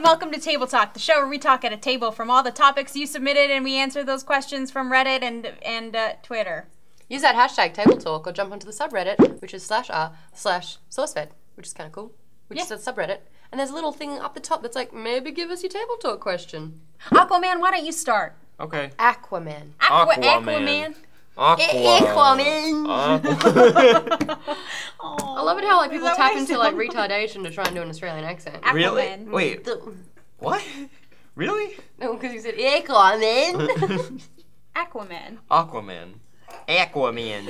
and welcome to Table Talk, the show where we talk at a table from all the topics you submitted, and we answer those questions from Reddit and Twitter. Use that hashtag Table Talk or jump onto the subreddit, which is /r/SourceFed, which is kind of cool. Which is a subreddit, and there's a little thing up the top that's like, maybe give us your Table Talk question. Aquaman, why don't you start? Okay. Aquaman. Aquaman. Aquaman. Oh, I love it how like people tap into like retardation to try and do an Australian accent. Aquaman. Really? Wait. What? Really? No, because you said Aquaman. Aquaman. Aquaman. Aquaman.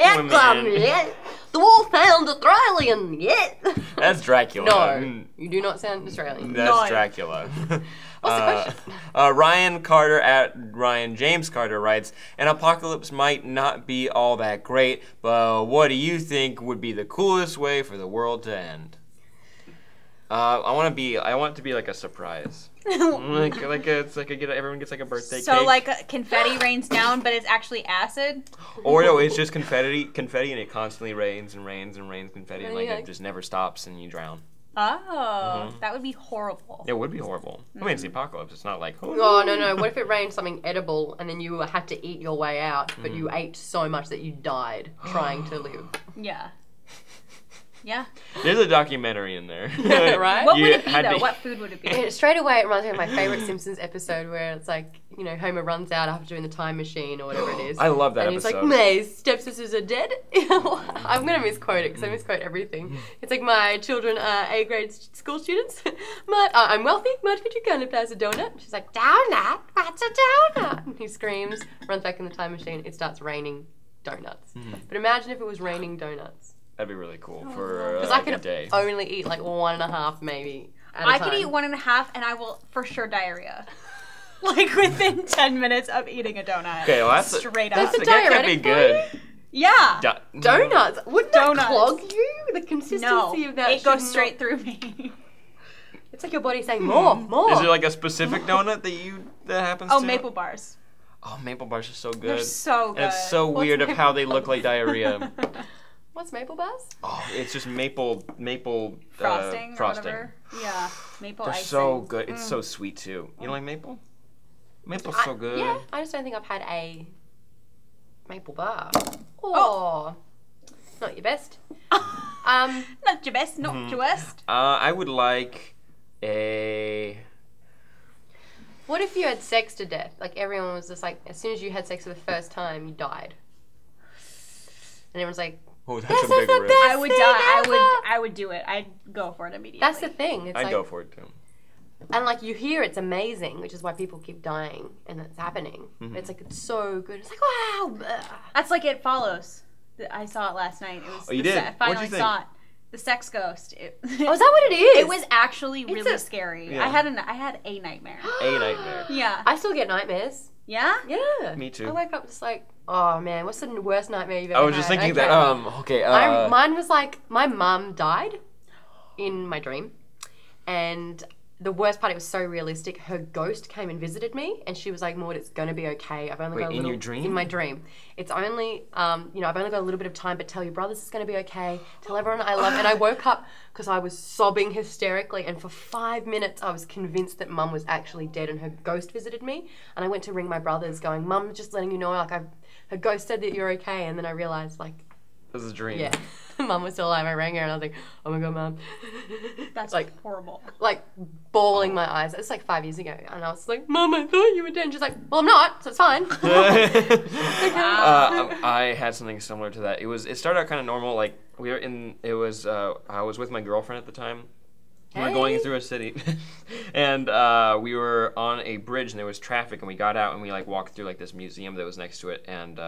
Aquaman. The wolf found Australian. Yeah. That's Dracula. No, you do not sound Australian. That's Dracula. What's the question? Ryan Carter at Ryan James Carter writes, an apocalypse might not be all that great, but what do you think would be the coolest way for the world to end? I want it to be like a surprise. Everyone gets like a birthday cake. So like confetti rains down, but it's actually acid? Or no, it's just confetti, and it constantly rains and rains and rains confetti, and like it just never stops, and you drown. Oh, that would be horrible. It would be horrible. I mean, it's the apocalypse. It's not like, oh, no. What if it rained something edible and then you had to eat your way out, but you ate so much that you died trying to live? Yeah. Yeah. There's a documentary in there. Right? What would it be, though? What food would it be? Straight away, it reminds me of my favorite Simpsons episode where it's like, you know, Homer runs out after doing the time machine or whatever it is. I love that episode. episode. And he's like, my stepsisters are dead. I'm going to misquote it because I misquote everything. It's like, my children are A-grade school students. I'm wealthy. Mud, could you go and pass a donut? She's like, donut? What's a donut? And he screams, runs back in the time machine. It starts raining donuts. But imagine if it was raining donuts. That'd be really cool for Because I could only eat like 1.5 maybe at a time. I could eat 1.5 and I will for sure diarrhea. Like within 10 minutes of eating a donut. Okay, well straight up. That's a that diuretic can be good. Yeah. Donuts? Wouldn't that clog you? The consistency of that it goes straight through me. It's like your body saying more. Is there like a specific donut that happens to? Oh, maple bars. Oh, maple bars are so good. They're so good. And it's so weird of how they look like diarrhea. What's maple bars? Oh, it's just maple frosting. Or whatever. Yeah, maple They're icing. so good. It's so sweet too. You don't like maple? Maple's so good. Yeah, I just don't think I've had a maple bar. Oh, not your best. Not your best. Not your worst. I would like a. What if you had sex to death? Like everyone was just like, as soon as you had sex for the first time, you died, and everyone's like. Oh, that's a big risk. I would die. I would do it. I'd go for it immediately. That's the thing. I'd go for it too. And like you hear it's amazing, which is why people keep dying and it's happening. It's like it's so good. It's like wow. That's like It Follows. I saw it last night. It was you did? I finally saw it. The sex ghost. Oh, is that what it is? It was actually really scary. Yeah. I had a nightmare. A nightmare. Yeah. I still get nightmares. Yeah? Yeah. Me too. I wake up just like, oh man, what's the worst nightmare you've ever had? I was just thinking that. Okay. Mine was like my mum died in my dream, and the worst part, it was so realistic. Her ghost came and visited me, and she was like, "Maude, it's gonna be okay. I've only got a little." In your dream? In my dream, it's only, I've only got a little bit of time. But tell your brothers it's gonna be okay. Tell everyone I love. And I woke up because I was sobbing hysterically, and for 5 minutes I was convinced that Mum was actually dead, and her ghost visited me. And I went to ring my brothers, going, "Mum, just letting you know, like her ghost said that you're okay." And then I realized, like, this is a dream. yeah. Mum was still alive. I rang her and I was like, "Oh my god, Mum." That's like horrible. Like bawling my eyes. It was like 5 years ago, and I was like, "Mum, I thought you were dead." And she's like, "Well, I'm not, so it's fine." I had something similar to that. It started out kind of normal. Like I was with my girlfriend at the time. We were going through a city, and we were on a bridge, and there was traffic, and we got out, and we like walked through like this museum that was next to it, and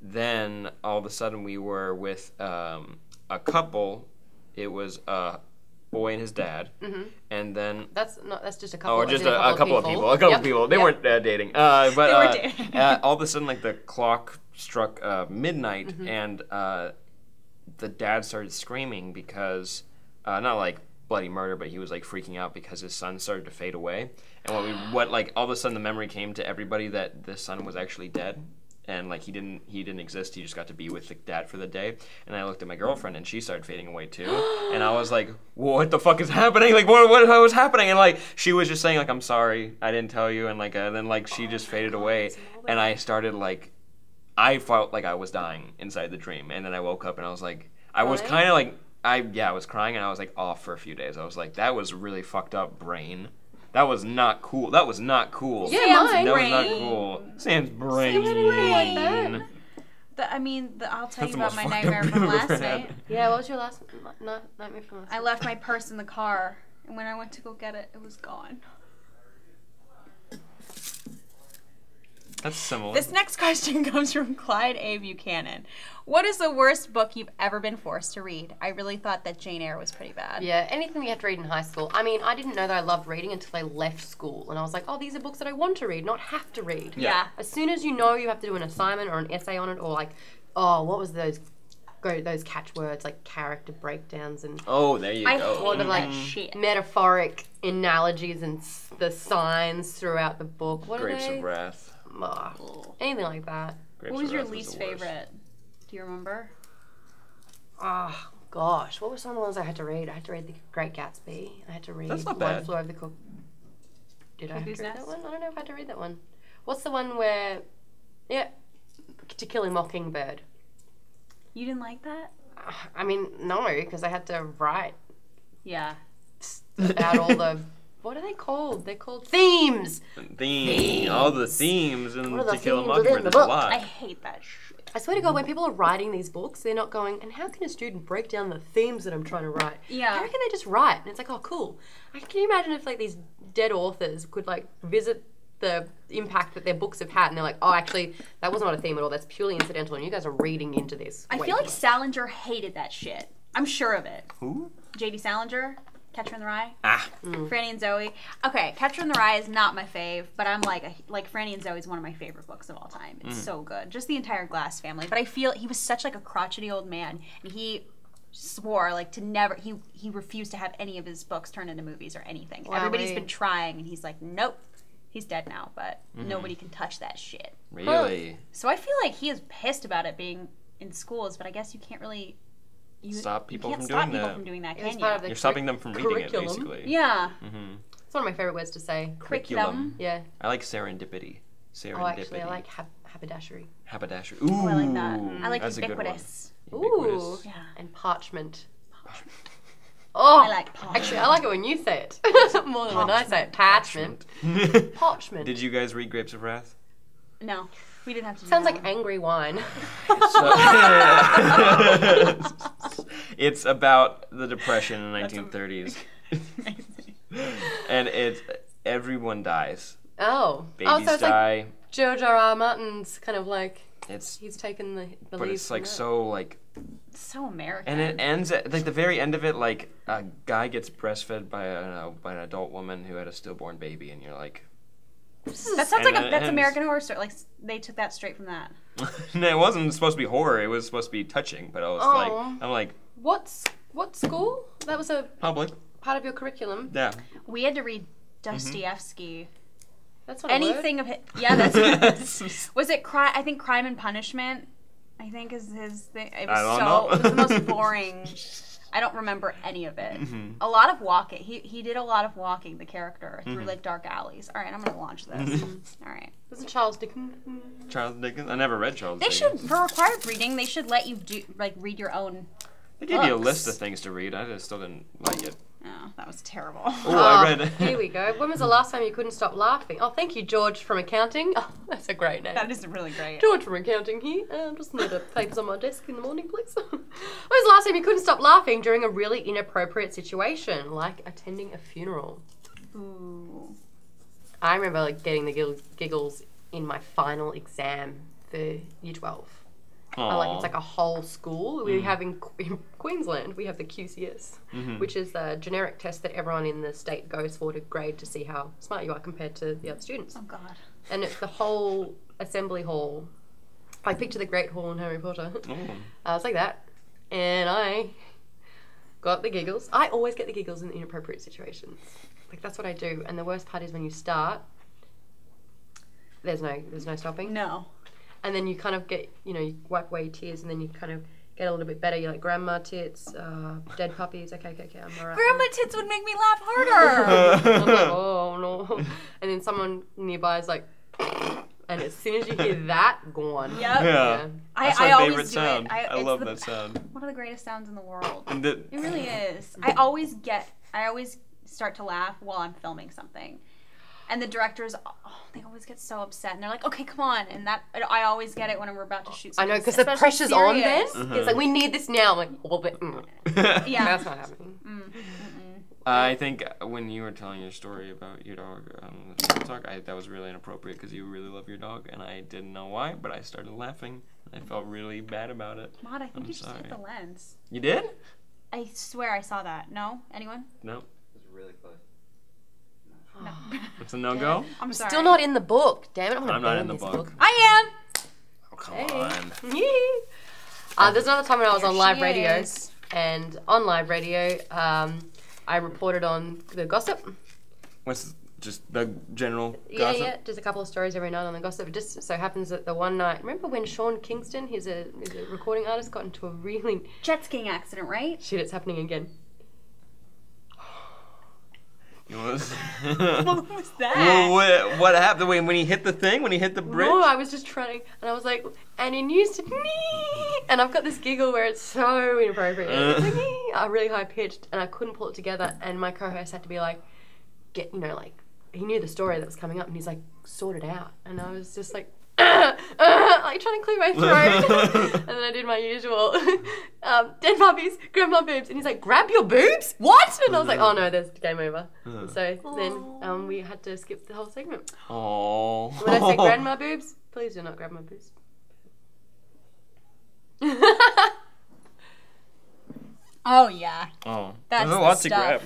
then all of a sudden we were with a couple. It was a boy and his dad, and then that's just a couple. Oh, just a couple of people. A couple of people. They weren't dating. But they were dating. All of a sudden, like the clock struck midnight, and the dad started screaming because not like bloody murder, but he was like freaking out because his son started to fade away. And all of a sudden the memory came to everybody that the son was actually dead. and like he didn't exist. He just got to be with the dad for the day. And I looked at my girlfriend, and she started fading away too. And I was like, what the fuck is happening? Like what was happening? And like she was just saying like, I'm sorry, I didn't tell you. And like then like she just faded away, and I started like, I felt like I was dying inside the dream. And then I woke up and I was like, I was kind of like, I was crying, and I was like off for a few days. I was like, that was really fucked up, brain. That was not cool. That was not cool. Yeah, Sam's that brain. was not cool. Sam's brain. Like that. I'll tell That's you the about most my fucked up nightmare dream from I've last ever had. night. Yeah, what was your last nightmare from last I night? left my purse in the car, and when I went to go get it, it was gone. That's similar. This next question comes from Clyde A. Buchanan. What is the worst book you've ever been forced to read? I really thought that Jane Eyre was pretty bad. Yeah, anything you had to read in high school. I mean, I didn't know that I loved reading until I left school. And I was like, oh, these are books that I want to read, not have to read. Yeah. As soon as you know you have to do an assignment or an essay on it, or like, oh, what was those catchwords, like character breakdowns and Oh, there you I go. hate all the like that shit. metaphoric analogies and the signs throughout the book. What Grapes are they? of Wrath. Ugh, anything like that. Grapes What was of your Wrath least the worst. favorite? Do you remember? Oh, gosh. What were some of the ones I had to read? I had to read The Great Gatsby. I had to read That's not One bad. Flew Over the Did I have to Cuckoo's read that Nest? one? I don't know if I had to read that one. What's the one where... Yeah. To Kill a Mockingbird. You didn't like that? I mean, no, because I had to write Yeah. about all the... What are they called? They're called themes! All the themes in What are the To Kill a themes within Mockingbird. the There's a book? lot. I hate that shit. I swear to God, when people are writing these books, they're not going, and how can a student break down the themes that I'm trying to write? Yeah. I reckon they just write, and it's like, oh, cool. Can you imagine if, like, these dead authors could, like, visit the impact that their books have had, and they're like, oh, actually, that was not a theme at all, that's purely incidental, and you guys are reading into this. I way feel like too Salinger hated that shit. I'm sure of it. Who? J.D. Salinger, Catcher in the Rye, Ah. Franny and Zoe. Okay, Catcher in the Rye is not my fave, but I'm like Franny and Zoe is one of my favorite books of all time. It's so good. Just the entire Glass family. But I feel he was such like a crotchety old man, and he swore like to never. He refused to have any of his books turned into movies or anything. Wow, Everybody's wait. been trying, and he's like, nope. He's dead now, but nobody can touch that shit. Really? So I feel like he is pissed about it being in schools, but I guess you can't really Stop people you can't from stop doing people that. from doing that, It was can part you? of the You're stopping them from reading it, curriculum. basically. Yeah. Mm-hmm. It's one of my favorite words to say. Curriculum. Yeah. I like serendipity. Serendipity. Oh, actually, I like haberdashery. Haberdashery. Ooh. Oh, I like that. I like that's a good one. ubiquitous. Ooh. Ubiquitous. Yeah. And parchment. Oh, I like parchment. Actually, I like it when you say it more than when I say it. Parchment. Parchment. Did you guys read Grapes of Wrath? No, we didn't have to do Sounds that like one. angry wine. It's about the Depression in the 1930s. And it's everyone dies. Oh. Babies so it's die. like George R.R. Martin's kind of like, It's he's taken the but lead it's from like that. so like, So American. and it ends at like the very end of it, like a guy gets breastfed by an adult woman who had a stillborn baby, and you're like, that sounds and like it that's ends- American Horror Story. Like they took that straight from that. no, it wasn't supposed to be horror. It was supposed to be touching, but I was Aw. like, I'm like What school? That was a public. part of your curriculum. Yeah. We had to read Dostoevsky. That's not a Anything word. of his. Yeah, that's. Was it I think Crime and Punishment. I think is his thing. It was I don't know. It was the most boring. I don't remember any of it. A lot of walking. He did a lot of walking. The character through like dark alleys. All right, I'm gonna launch this. All right. Wasn't Charles Dickens? Charles Dickens. I never read Charles They Dickens. should, for required reading, they should let you do read your own. They gave you a books. list of things to read. I just still didn't like it. Oh, that was terrible. Oh, I read. Here we go. When was the last time you couldn't stop laughing? Oh, thank you, George from accounting. Oh, that's a great name. That is really great. George from accounting here. Just need the papers on my desk in the morning, please. When was the last time you couldn't stop laughing during a really inappropriate situation, like attending a funeral? Ooh. I remember like getting the giggles in my final exam for Year 12. Like it's like a whole school. We have in Queensland, we have the QCS, which is the generic test that everyone in the state goes for to grade to see how smart you are compared to the other students. Oh God. And it's the whole assembly hall. I picture the Great Hall in Harry Potter. I was like that. And I got the giggles. I always get the giggles in inappropriate situations. Like that's what I do. And the worst part is when you start, there's no stopping. No. and then you kind of get, you wipe away your tears, and then you kind of get a little bit better. You're like, grandma tits, dead puppies. Okay, I'm alright. Grandma tits would make me laugh harder. I'm like, oh no. And then someone nearby is like, and as soon as you hear that, gone. Yep. Yeah. That's my always favorite do sound. it. I love that sound. One of the greatest sounds in the world. And It really is. I always start to laugh while I'm filming something. And the directors, they always get so upset. And they're like, okay, come on. And I always get it when we're about to shoot something. I know, because the pressure's on then. serious. It's like, we need this now. I'm like, well, but, Yeah. that's not happening. I think when you were telling your story about your dog on the talk, that was really inappropriate because you really love your dog, and I didn't know why, but I started laughing. I felt really bad about it. Maude, I think I'm you just sorry. hit the lens. You did? I swear I saw that. No? Anyone? No. It's really close. No. It's a no-go? I'm sorry. Still not in the book. Damn it, I'm not in the book. I Oh, come Hey. on. There's another time when I was Here on live she radio, is. and on live radio, I reported on the gossip. What's just the general Yeah, gossip? yeah, just a couple of stories every night on the gossip. It just so happens that the one night, remember when Sean Kingston, he's a recording artist, got into a really am. Jet skiing accident, right? shit. It's happening again. What was What was that? Well, what happened when he hit the thing? When he hit the bridge? No, I was just trying, and I was like, and in used to and I've got this giggle where it's so inappropriate. It's like, really high pitched, and I couldn't pull it together, and my co-host had to be like, like, he knew the story that was coming up, and he's like, sort it out, and I was just like, like trying to clear my throat, and then I did my usual, dead puppies, grab my boobs, and he's like, grab your boobs? What? And I was like, oh no, there's game over. So then we had to skip the whole segment. Oh. When I say grab my boobs, please do not grab my boobs. Oh, yeah. Oh. That's There's a the lot to stuff. grab.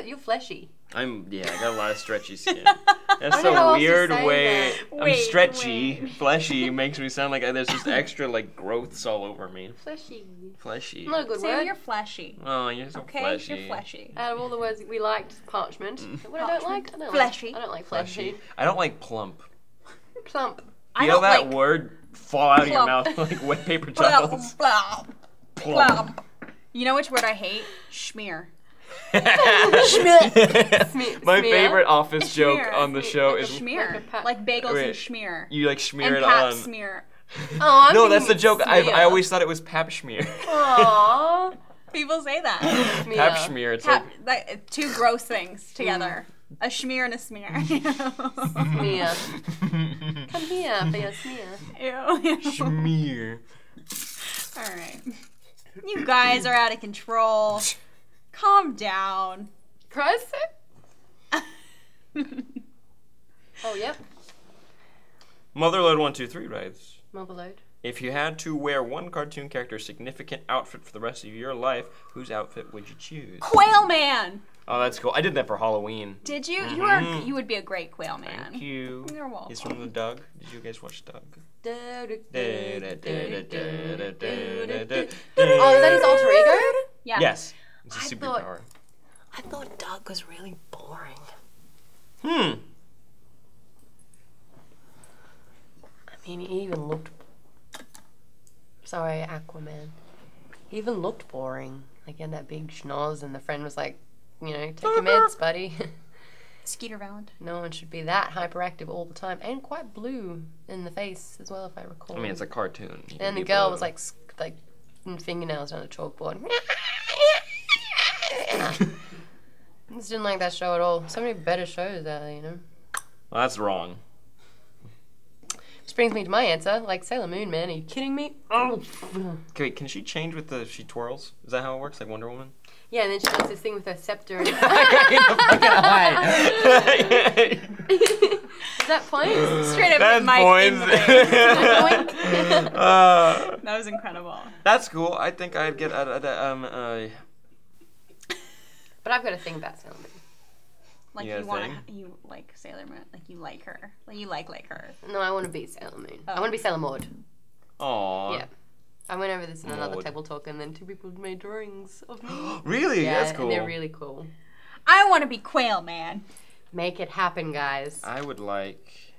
You're fleshy. I got a lot of stretchy skin. I That's don't know how a else to weird say way. that. I'm Wait, stretchy, wait. fleshy makes me sound like there's just extra like growths all over me. Fleshy. Fleshy. Not a good Sam, word. you're fleshy. Oh, you're so Okay? fleshy. You're fleshy. Out of all the words we liked, parchment. What I don't like, Fleshy. I don't like Fleshy. fleshy. I don't like plump. Plump. I Feel don't that like word fall out of your plump. mouth like wet paper Plump, towels. plump, plump. You know which word I hate? Schmear. My Smear? favorite office joke Schmear. on the show is Schmear. Like a Like bagels Wait. and schmear. you like smear And it pap on. smear. Oh, I'm No, that's the thinking joke. I smear. always thought it was pap schmear. Aww. People say that. Smear. Pap schmear. It's Pap, like two gross things together. A schmear and a smear. Smear. Come here for your smear. Ew. schmear. All right. You guys are out of control. Calm down. Christ. Oh, yep. Motherload123 writes, Motherload. if you had to wear one cartoon character's significant outfit for the rest of your life, whose outfit would you choose? Quail Man. Oh, that's cool. I did that for Halloween. Did you? Mhm. You would be a great Quail Man. Thank you. You're welcome. He's from the Doug. Did you guys watch Doug? Oh, Oh, is that his alter ego? Yeah. Yes. It's a I superpower. I thought Doug was really boring. Hmm. I mean, he even looked... Sorry, Aquaman. He even looked boring. Like, he had that big schnoz, and the friend was like, take your meds, buddy. Skeeter Valent. No one should be that hyperactive all the time. And quite blue in the face as well, if I recall. I mean, it's a cartoon. You can And the be girl blue. was like fingernails on a chalkboard. Just didn't like that show at all. So many better shows out there, Well, that's wrong. Which brings me to my answer, like Sailor Moon, man. Are you kidding me? Oh. Okay, wait, can she change with she twirls? Is that how it works, like Wonder Woman? Yeah, and then she does this thing with her scepter. And... Is that points? Straight up That's Mike in points. the face. That was incredible. That's cool. I think I'd get But I've got a thing about Sailor Moon. Like You got a thing? you like Sailor Moon, like you like her, like you like her. No, I want to be Sailor Moon. Oh. I want to be Sailor Maude. Aw. Yeah. I went over this in another Maude. table talk, and then 2 people made drawings of me. Really? Yeah, That's cool. and they're really cool. I want to be Quail Man. Make it happen, guys. I would like.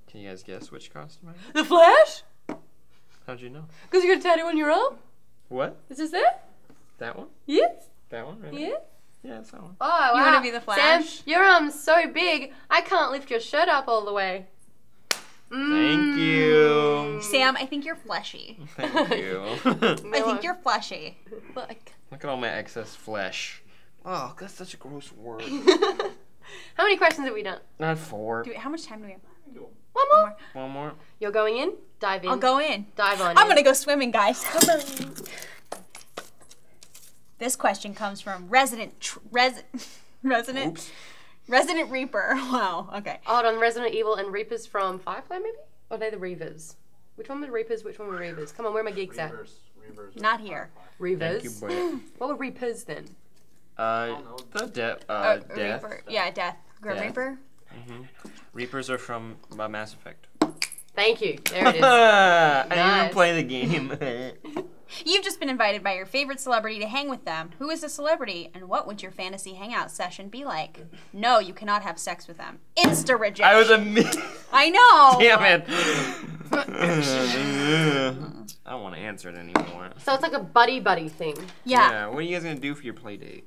Can you guys guess which costume I got? The Flash? How'd you know? Because you got a tattoo on your arm? What? Is this it? That one? Yes. That one? Right? Yeah. Yeah, it's that one. Oh, wow. You wanna be the Flash? Sam, your arm's so big, I can't lift your shirt up all the way. Thank you. Sam, I think you're fleshy. Thank you. I think you're fleshy. Look. Look at all my excess flesh. Oh, that's such a gross word. How many questions have we done? Not 4. How much time do we have? One more. One more. You're going in? Dive in. I'll go in. Dive on I'm in. gonna go swimming, guys. Come on. This question comes from Resident Oops. Reaper. Wow. Okay. Hold on, Resident Evil and Reapers from Firefly, maybe? Or are they the Reavers? Which one were Reapers? Which one were Reavers? Come on, where are my geeks at? Reavers. Not here. Reavers. Thank you, Bree. What were Reapers then? The death. Reaper. Yeah, Death. Grim Death. Reaper. Reapers are from Mass Effect. Thank you. There it is. I didn't Nice. even play the game. You've just been invited by your favorite celebrity to hang with them. Who is the celebrity, and what would your fantasy hangout session be like? No, you cannot have sex with them. Insta rejection. I was I know. Damn it. I don't want to answer it anymore. So it's like a buddy-buddy thing. Yeah. What are you guys gonna do for your play date?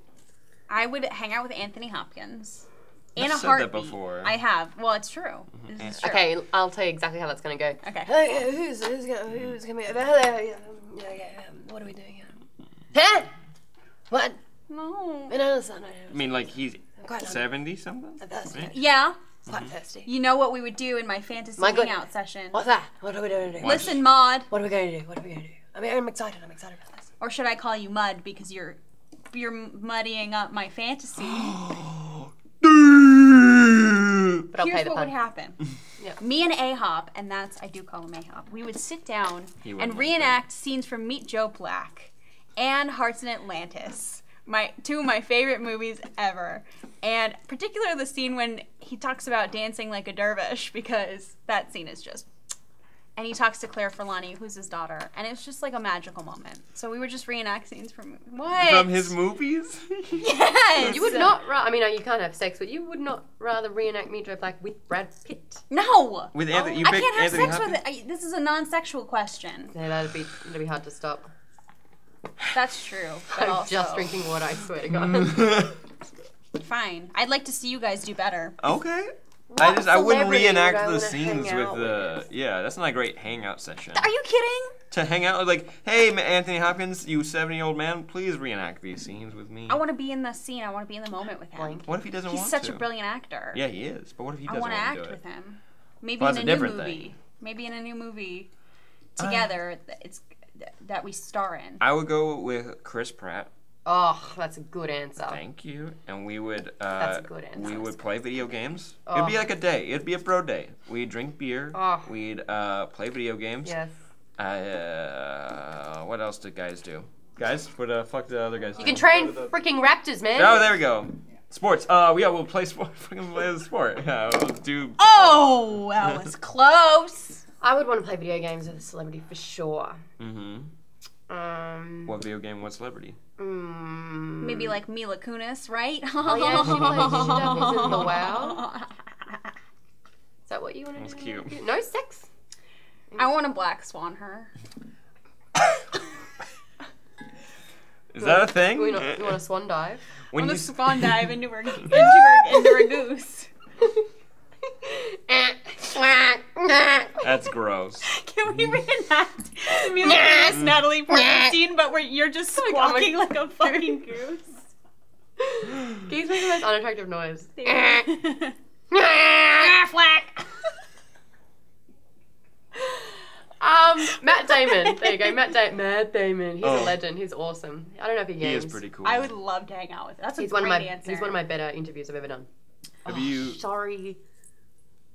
I would hang out with Anthony Hopkins. In I've a said that heartbeat. before. I have. Well, it's true. This is true. Okay, I'll tell you exactly how that's gonna go. Okay. Who's gonna be? What are we doing? Huh? What? No. I mean, like he's Quite 70 something. Right? Yeah. Quite thirsty. You know what we would do in my fantasy My good- hangout session. What's that? What are we doing? Listen, Maude. What are we going to do? What are we going to do? I mean, I'm excited. I'm excited about this. Or should I call you Mud because you're muddying up my fantasy? But I'll pay Here's the what would fun. happen. Yeah. Me and A-Hop, and I do call him A-Hop, we would sit down He wouldn't and like reenact scenes from Meet Joe Black and Hearts in Atlantis, two of my favorite movies ever. And particularly the scene when he talks about dancing like a dervish, because that scene is just... And he talks to Claire Forlani, who's his daughter, and it's just like a magical moment. So we would just reenact scenes from... What? From his movies? Yes! You would not, I mean, you can't have sex, but you would not rather reenact Meet Joe Black with Brad Pitt. No! With Anthony, you I picked can't have Anthony sex Hopkins? with it. This is a non-sexual question. Yeah, that'd be hard to stop. That's true. But I'm also, just drinking water, I swear to God. Fine. I'd like to see you guys do better. Okay. What I wouldn't celebrity reenact would I the wanna scenes hang with out the. Yeah, that's not a great hangout session. Are you kidding? To hang out like, hey, Anthony Hopkins, you 70-year-old man, please reenact these scenes with me. I want to be in the scene. I want to be in the moment with him. Blank. What if he doesn't He's want such to? a brilliant actor. Yeah, he is. But what if he I doesn't want to want act to do with it? him. Maybe Well, in that's a a new different movie. thing. Maybe in a new movie together. That we star in. I would go with Chris Pratt. Oh, that's a good answer. Thank you. And we would. That's a good answer. We would play video games. Oh. It'd be like a day. It'd be a bro day. We'd drink beer. Oh. We'd play video games. Yes. What else did guys do? Guys, what the fuck did the other guys do? You can train freaking raptors, man. Oh, there we go. Sports. Yeah, we'll play sport. Fucking play the sport. Yeah, we'll do. Oh, that was close. I would want to play video games with a celebrity for sure. Mm-hmm. What video game? What celebrity? Maybe like Mila Kunis, right? Oh yeah, she plays in the WoW. Is that what you want to do? That's cute. No sex? I want to Black Swan her. Is that a thing? You want a swan dive? When I you want to swan dive into her goose. That's gross. Can we reenact the Mila Kunis Natalie Portman scene, but where you're just squawking like a fucking goose? Geese make the most unattractive noise. Matt Damon. There you go, Matt Damon. He's a legend. He's awesome. I don't know if he He games. is pretty cool. I would love to hang out with him. That's a He's great one of my. answer. He's one of my better interviews I've ever done. Have you? Sorry.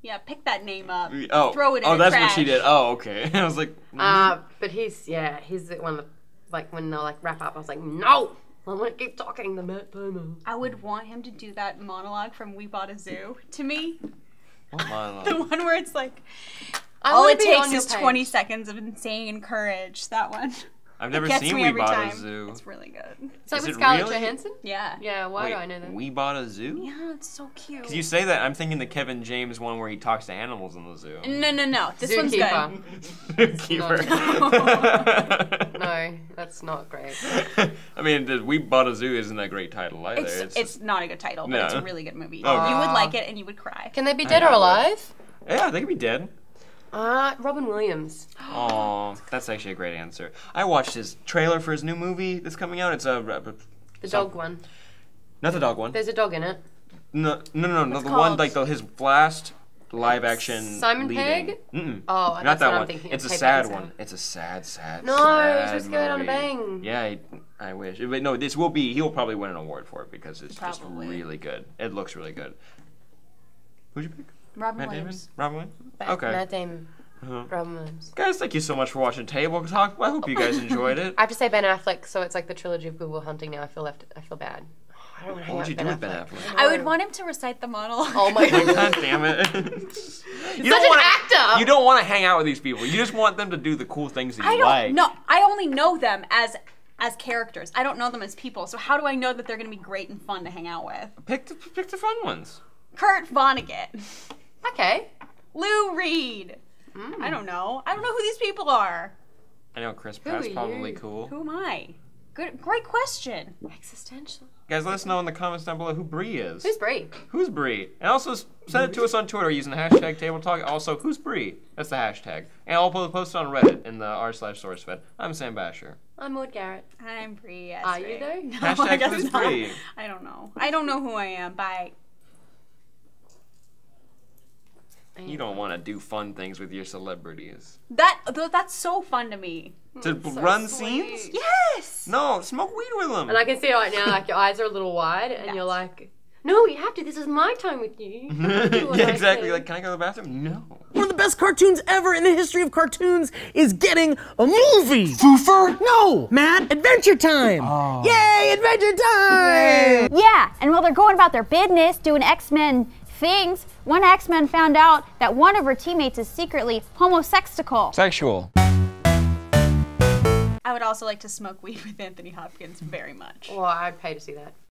Yeah, pick that name up. Oh, Throw it in oh, the that's trash. what she did. Oh, okay. I was like, But he's the one that, like, when they'll like wrap up, I was like, no, I want to keep talking. The Matt Damon. I would want him to do that monologue from We Bought a Zoo to me. what monologue? The one where it's like, I all wanna it be takes on your is page. 20 seconds of insane courage. That one. I've never Gets seen me We every Bought time. a Zoo. It's really good. It's like Is with it Scarlett really? Johansson? Yeah. Yeah, why Wait, do I know that? We Bought a Zoo? Yeah, it's so cute. Because you say that, I'm thinking the Kevin James one where he talks to animals in the zoo. No. This one's good. Zookeeper. No, that's not great. I mean, We Bought a Zoo isn't a great title either. It's not a good title, but it's No. a really good movie. Okay. You would like it and you would cry. Can they be dead or alive? Yeah, they could be dead. Robin Williams. Oh, that's actually a great answer. I watched his trailer for his new movie that's coming out. It's The dog one. not the dog one. There's a dog in it. No, the called? one like his last live action. Simon leading. Pegg? Mm-mm. Oh, Not that's that what I'm one. thinking. It's a Payback sad Sam. one. It's a sad. No, sad he's supposed to go out on a movie. bang. Yeah, I wish. But no, this will be. He'll probably win an award for it because it's just Probably. really good. It looks really good. Who'd you pick? Robin Matt Williams. Damon? Robin Williams? Matt Okay. Damon. Uh-huh. Robin Williams. Guys, thank you so much for watching Table Talk. I hope you guys enjoyed it. I have to say Ben Affleck, so it's like the trilogy of Good Will Hunting now. I feel bad. I don't want to hang What out would you do with Ben Affleck? I would want him to recite the monologue. Oh my god. God damn it. Such an actor! You don't want to hang out with these people. You just want them to do the cool things that you I don't like. know. I only know them as characters. I don't know them as people. So how do I know that they're going to be great and fun to hang out with? Pick the fun ones. Kurt Vonnegut. Okay. Lou Reed. I don't know. I don't know who these people are. I know Chris Who Pratt's are probably you? cool. Who am I? Great question. Existential. Guys, let us know in the comments down below who Bree is. Who's Bree? Who's Bree? And also send it to us on Twitter using the hashtag Table Talk. Also, who's Bree? That's the hashtag. And I'll post it on Reddit in the r/SourceFed. I'm Sam Basher. I'm Maude Garrett. I'm Bree. Are you though? No, Hashtag I guess who's not. Bree? I don't know. I don't know who I am. Bye. You don't want to do fun things with your celebrities. That's so fun to me. To run scenes? Yes. No, smoke weed with them. And I can see it right now, like your eyes are a little wide, and you're like, no, you have to. This is my time with you. Yeah, exactly. Like, can I go to the bathroom? No. One of the best cartoons ever in the history of cartoons is getting a movie. Foofer? No, Matt, Adventure Time. Oh. Yay, Adventure Time! Yeah, and while they're going about their business doing X-Men things, one X-Men found out that one of her teammates is secretly homosexual. Sexual. I would also like to smoke weed with Anthony Hopkins very much. Well, I'd pay to see that.